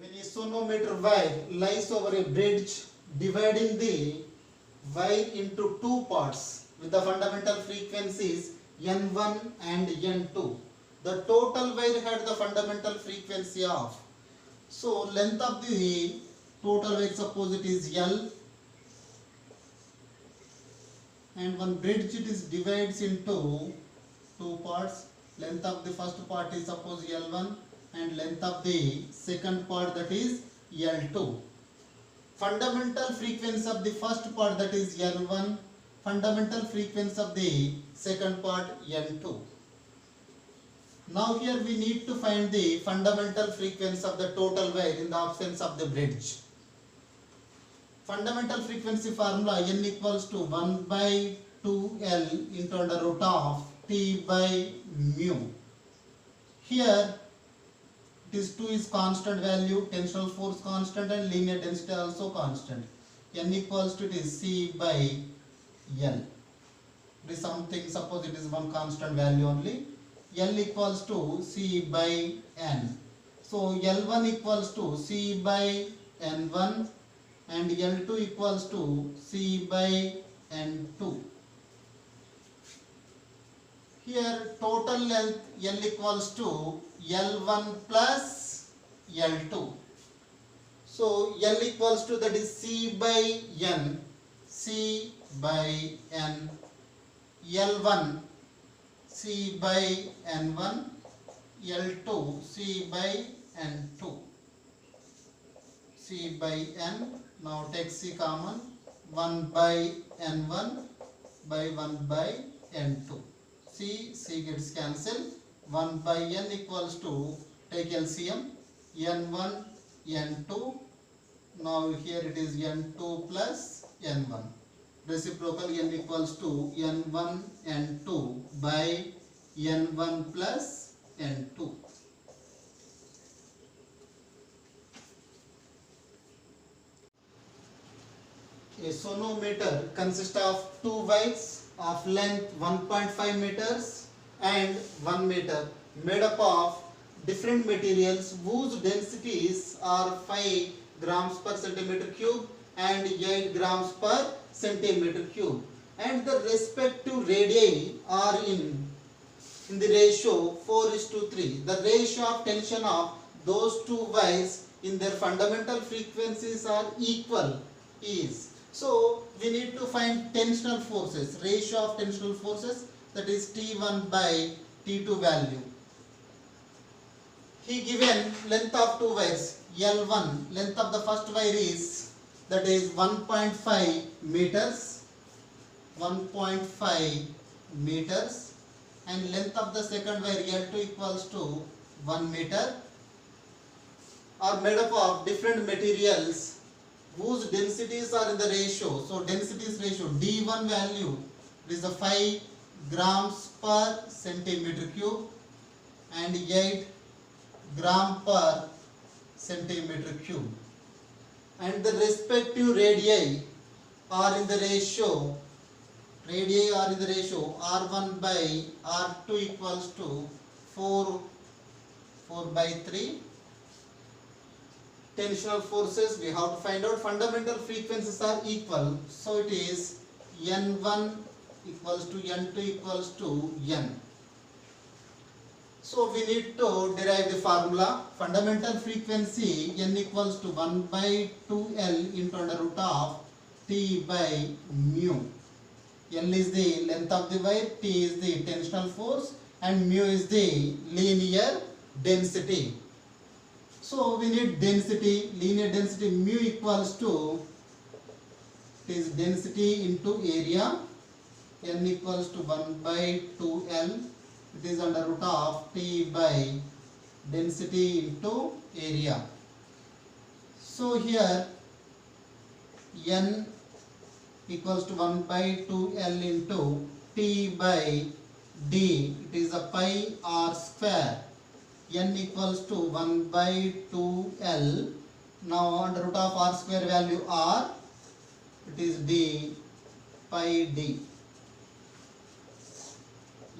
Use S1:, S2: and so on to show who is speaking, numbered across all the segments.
S1: When a sonometer wire lies over a bridge, dividing the wire into two parts with the fundamental frequencies N1 and N2. The total wire had the fundamental frequency of. So length of the total wire, suppose it is L, and one bridge it is divides into two parts. Length of the first part is suppose L1 and length of the second part, that is L2. Fundamental frequency of the first part, that is L1, fundamental frequency of the second part N2. Now here we need to find the fundamental frequency of the total wire in the absence of the bridge. Fundamental frequency formula N equals to 1 by 2L into under root of T by mu. Here it is 2 is constant value, tensional force constant, and linear density also constant. N equals to, it is C by L. It is something, suppose it is one constant value only. L equals to C by N. So L1 equals to C by N1 and L2 equals to C by N2. Here total length L equals to L1 plus L2. So L equals to, that is C by N, C by N, L1 C by N1, L2 C by N2, C by N. Now take C common, 1 by N1 by 1 by N2. C gets cancelled. 1 by N equals to, take LCM, N1, N2. Now here it is N2 plus N1. Reciprocal N equals to N1, N2 by N1 plus N2. A sonometer consists of two wires of length 1.5 meters and 1 meter, made up of different materials whose densities are 5 grams per centimeter cube and 8 grams per centimeter cube, and the respective radii are in the ratio 4:3. The ratio of tension of those two wires in their fundamental frequencies are equal is. So we need to find tensional forces, ratio of tensional forces, that is T1 by T2 value. He given length of two wires L1, length of the first wire is, that is 1.5 meters, 1.5 meters, and length of the second wire L2 equals to 1 meter, are made up of different materials whose densities are in the ratio. So densities ratio, D1 value is the 5 grams per centimeter cube and 8 gram per centimeter cube, and the respective radii are in the ratio, R1 by R2 equals to 4 by 3. Tensional forces we have to find out. Fundamental frequencies are equal, so it is N1 equals to N2 equals to N. So we need to derive the formula. Fundamental frequency N equals to 1 by 2L into under root of T by mu. L is the length of the wire, T is the tensional force, and mu is the linear density. So we need density, linear density, mu equals to, it is density into area, N equals to 1 by 2L, it is under root of T by density into area. So here N equals to 1 by 2L into T by D, it is a pi r square. N equals to 1 by 2L. Now under root of r square value r, it is D pi D.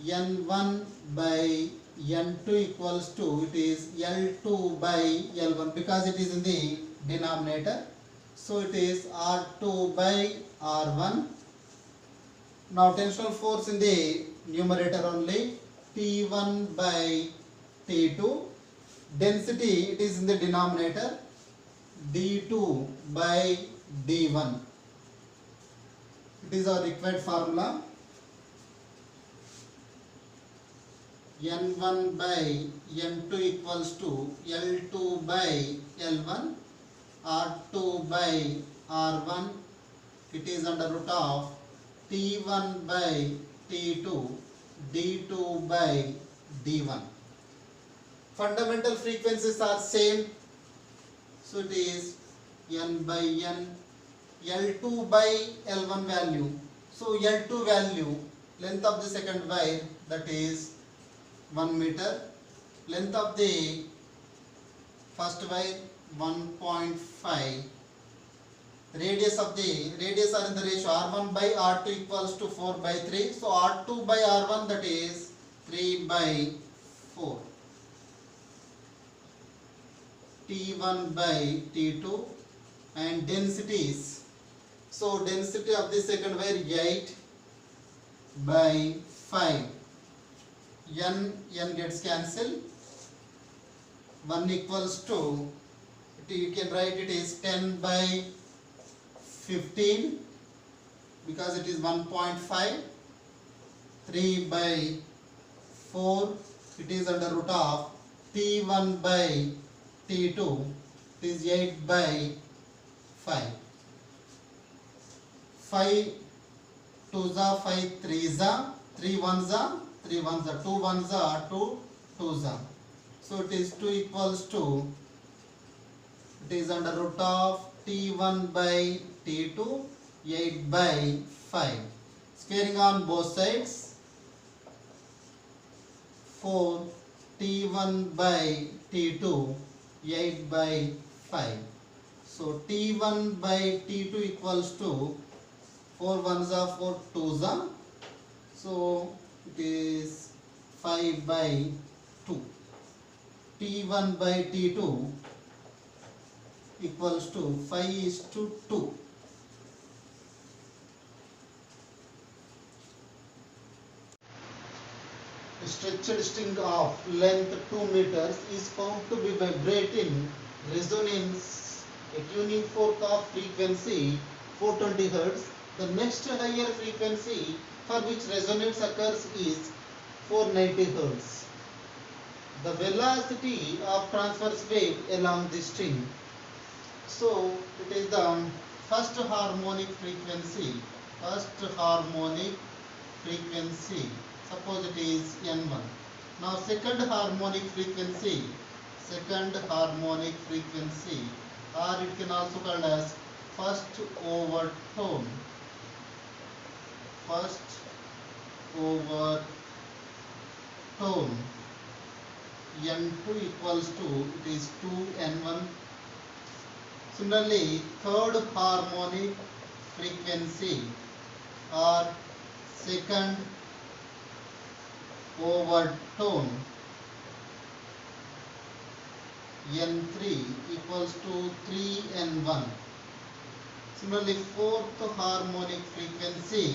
S1: N1 by N2 equals to, it is L2 by L1 because it is in the denominator. So it is R2 by R1. Now tensile force in the numerator only, T1 by T2. Density, it is in the denominator, D2 by D1. It is our required formula. N1 by N2 equals to L2 by L1, R2 by R1. It is under root of T1 by T2, D2 by D1. Fundamental frequencies are same. So it is N by N, L2 by L1 value. So L2 value, length of the second wire, that is 1 meter. Length of the first wire 1.5. Radius are in the ratio R1 by R2 equals to 4 by 3. So R2 by R1, that is 3 by 4. T1 by T2 and densities. So density of the second wire 8 by 5. N gets cancelled. 1 equals to, you can write it is 10 by 15 because it is 1.5. 3 by 4, it is under root of T1 by T2, it is 8 by 5. 5 2s are 5 3s are 3 1s are 3 1s are 2 1s are 2 2s are. So it is 2 equals to, it is under root of T1 by T2, 8 by 5. Squaring on both sides, 4 T1 by T2, 8 by 5. So T1 by T2 equals to 4 1s are 4 2s are. So it is 5 by 2. T1 by T2 equals to 5:2. A stretched string of length 2 meters is found to be vibrating resonance, a tuning fork of frequency 420 Hz. The next higher frequency for which resonance occurs is 490 Hz. The velocity of transverse wave along the string. So it is the first harmonic frequency. Suppose it is N1. Now second harmonic frequency, or it can also called as first overtone. N2 equals to, it is 2N1. Similarly, third harmonic frequency or second overtone, N3 equals to 3N1. Similarly, fourth harmonic frequency,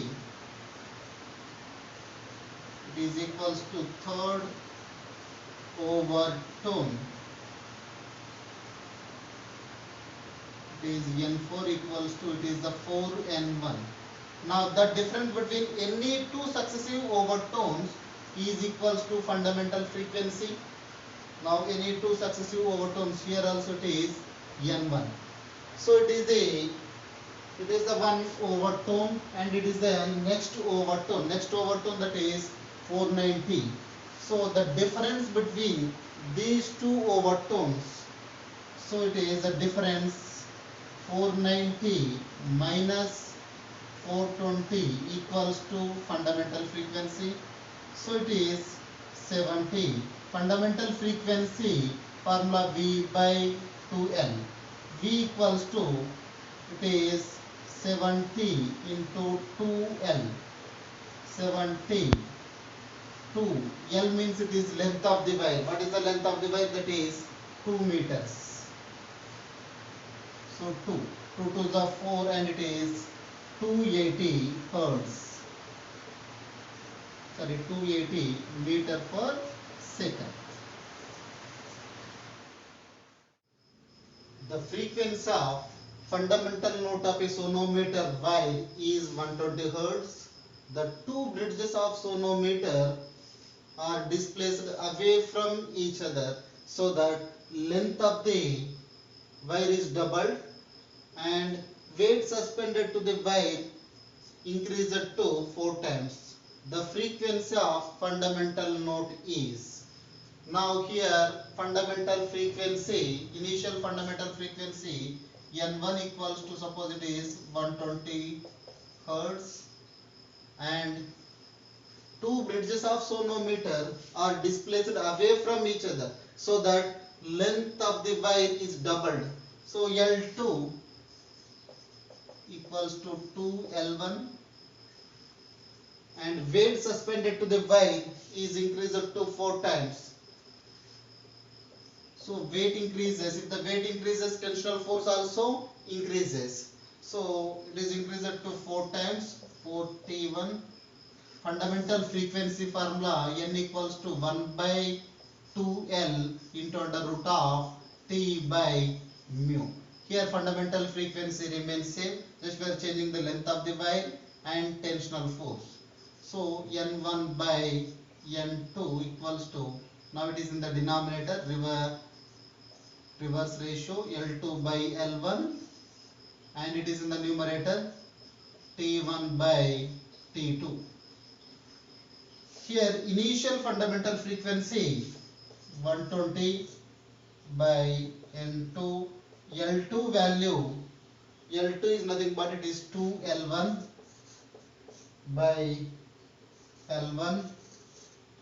S1: it is equals to third overtone, it is N4 equals to, it is the 4N1. Now the difference between any two successive overtones is equals to fundamental frequency. Now any two successive overtones, here also it is N1. So it is the one overtone and it is the next overtone that is 490. So the difference between these two overtones, so it is the difference 490 minus 420 equals to fundamental frequency. So it is 70. Fundamental frequency formula V by 2L. V equals to, it is 70 into 2L. 70 2. L means it is length of the wire. What is the length of the wire? That is 2 meters. So 2. 2 to the 4 and it is 280 hertz. Sorry, 280 meter per second. The frequency of fundamental note of a sonometer wire is 120 hertz. The two bridges of sonometer are displaced away from each other so that length of the wire is doubled and weight suspended to the wire increased to 4 times. The frequency of fundamental note is. Now here fundamental frequency, initial fundamental frequency N1 equals to, suppose it is 120 hertz, and two bridges of sonometer are displaced away from each other so that length of the wire is doubled. So L2 equals to 2L1 and weight suspended to the wire is increased to 4 times. So weight increases. If the weight increases, tensional force also increases. So it is increased to 4 times, 4T1. Fundamental frequency formula N equals to 1 by 2L into under root of T by mu. Here fundamental frequency remains same. Just we are changing the length of the wire and tensional force. So N1 by N2 equals to, now it is in the denominator, reverse ratio L2 by L1, and it is in the numerator T1 by T2. Here initial fundamental frequency 120 by N2, L2 value, L2 is nothing but it is 2L1 by L1,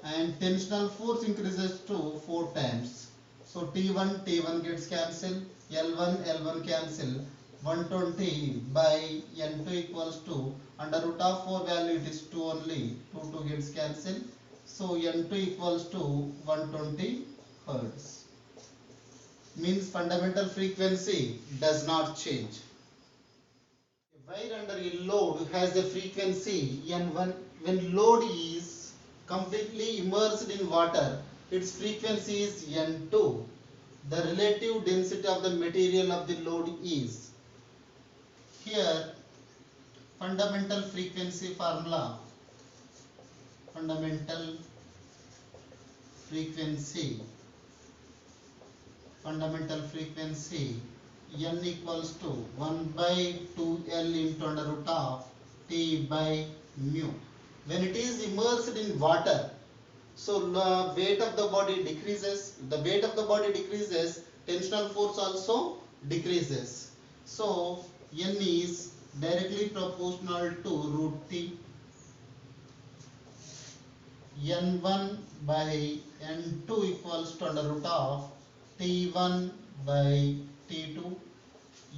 S1: and tensional force increases to 4 times. So T1 gets cancelled, L1 cancel, 120 by N2 equals to under root of 4 value it is 2 only, 2 gets cancelled. So N2 equals to 120 hertz. Means fundamental frequency does not change. A wire under a load has a frequency N1. When load is completely immersed in water, its frequency is N2. The relative density of the material of the load is. Here fundamental frequency formula, fundamental frequency N equals to 1 by 2L into under root of T by mu. When it is immersed in water, so the weight of the body decreases. If the weight of the body decreases, tensional force also decreases. So N is directly proportional to root T. N1 by N2 equals to under root of T1 by T2.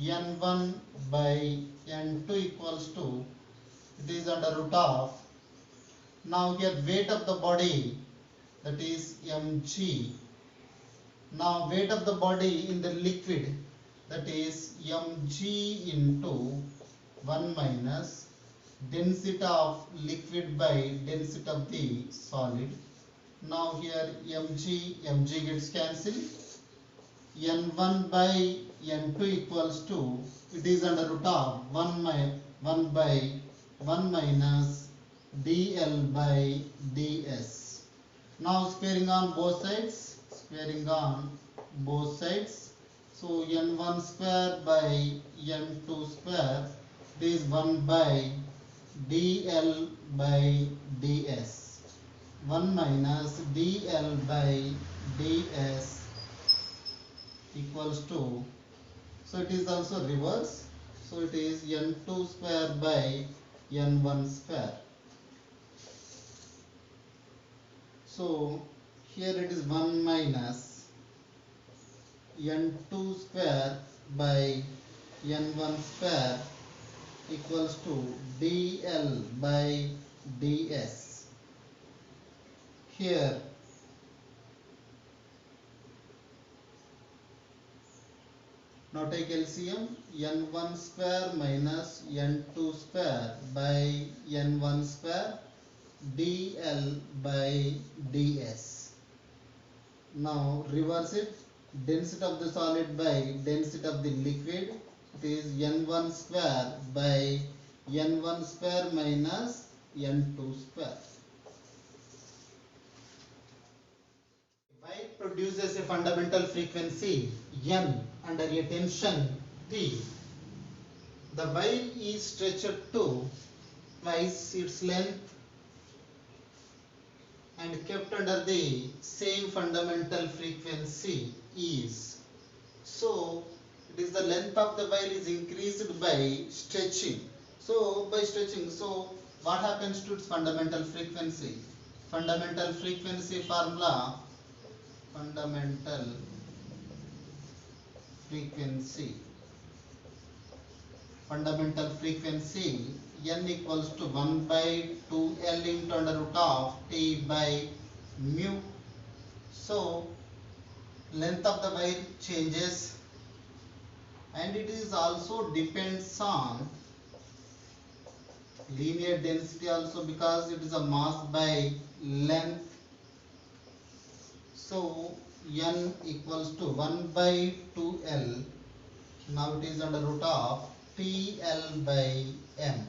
S1: N1 by N2 equals to, it is under root of, now here weight of the body, that is mg. Now weight of the body in the liquid, that is mg into 1 minus density of liquid by density of the solid. Now here mg gets cancelled. N1 by N2 equals to, it is under root of 1 by 1 minus dl by ds. Now squaring on both sides, so N1 square by N2 square, it is 1 by dl by ds. 1 minus dl by ds equals to, so it is also reverse, so it is N2 square by N1 square. So here it is 1 minus N2 square by N1 square equals to dl by ds. here now take LCM n1 square minus n2 square by n1 square dl by ds. Now reverse it, density of the solid by density of the liquid, it is n1 square by n1 square minus n2 square. Wire produces a fundamental frequency n under a tension T. The wire is stretched to twice its length and kept under the same fundamental frequency is. So it is the length of the wire is increased by stretching. So by stretching, so what happens to its fundamental frequency? Fundamental frequency formula, fundamental frequency n equals to 1 by 2L into under root of T by mu. So length of the wire changes and it is also depends on linear density also, because it is a mass by length. So n equals to 1 by 2L. Now it is under root of TL by m.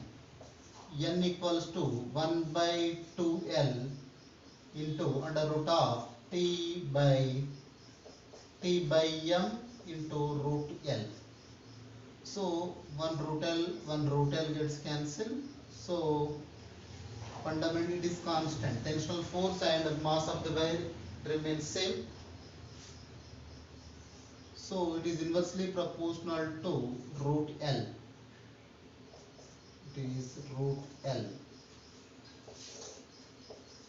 S1: N equals to 1 by 2L into under root of T by m into root L. So one root L gets cancelled. So fundamentally it is constant. Tensional force and mass of the wire remains same. So it is inversely proportional to root L. It is root L.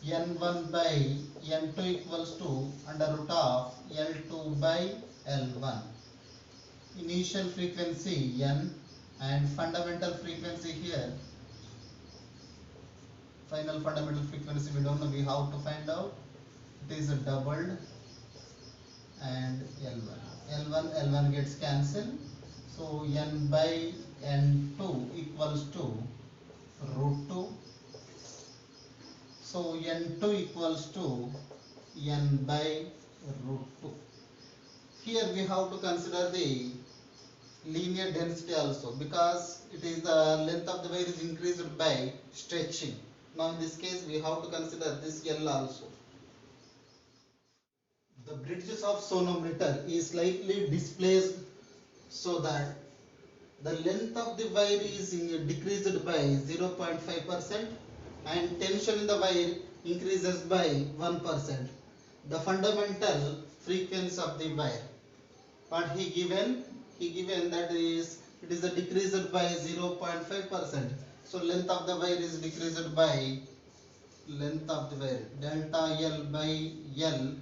S1: N1 by N2 equals to under root of L2 by L1. Initial frequency N and fundamental frequency here. Final fundamental frequency we don't know, we have to find out. It is doubled and L1 gets cancelled. So N by N2 equals to root 2. So N2 equals to N by root 2. Here we have to consider the linear density also, because it is the length of the wire is increased by stretching. Now in this case we have to consider this L also. The bridges of sonometer is slightly displaced so that the length of the wire is decreased by 0.5% and tension in the wire increases by 1%. The fundamental frequency of the wire, what he given that is, it is decreased by 0.5%. So length of the wire is decreased by length of the wire delta L by L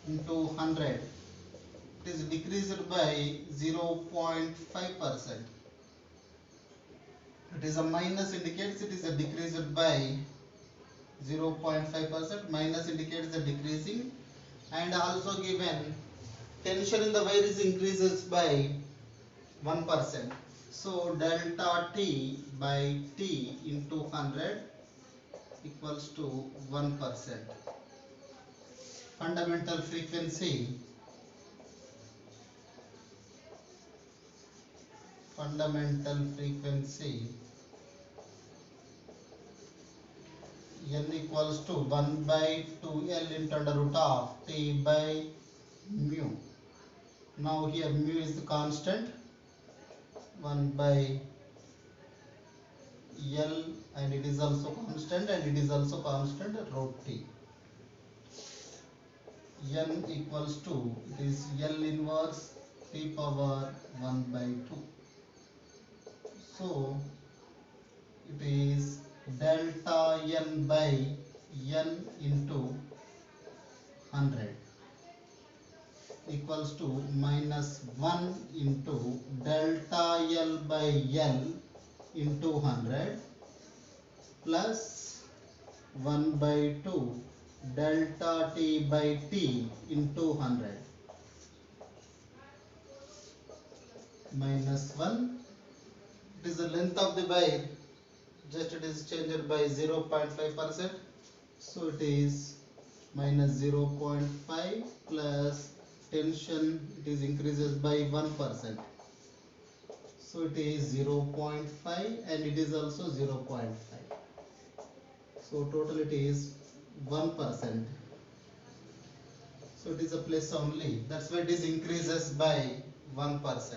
S1: into 100. It is decreased by 0.5%. It is a minus indicates it is a decreased by 0.5%. Minus indicates the decreasing, and also given tension in the wire is increases by 1%. So delta T by T into 100 equals to 1%. Fundamental frequency n equals to 1 by 2L into under root of T by mu. Now here mu is the constant, 1 by L, and it is also constant, root T. N equals to, it is L inverse T power 1 by 2. So it is delta N by N into 100 equals to minus 1 into delta L by L into 100 plus 1 by 2 delta T by T into 100 minus 1. It is the length of the wire, just it is changed by 0.5%. So it is minus 0.5 plus tension, it is increases by 1%. So it is 0.5 and it is also 0.5. So total it is 1%. So it is a plus only. That's why it is increases by 1%.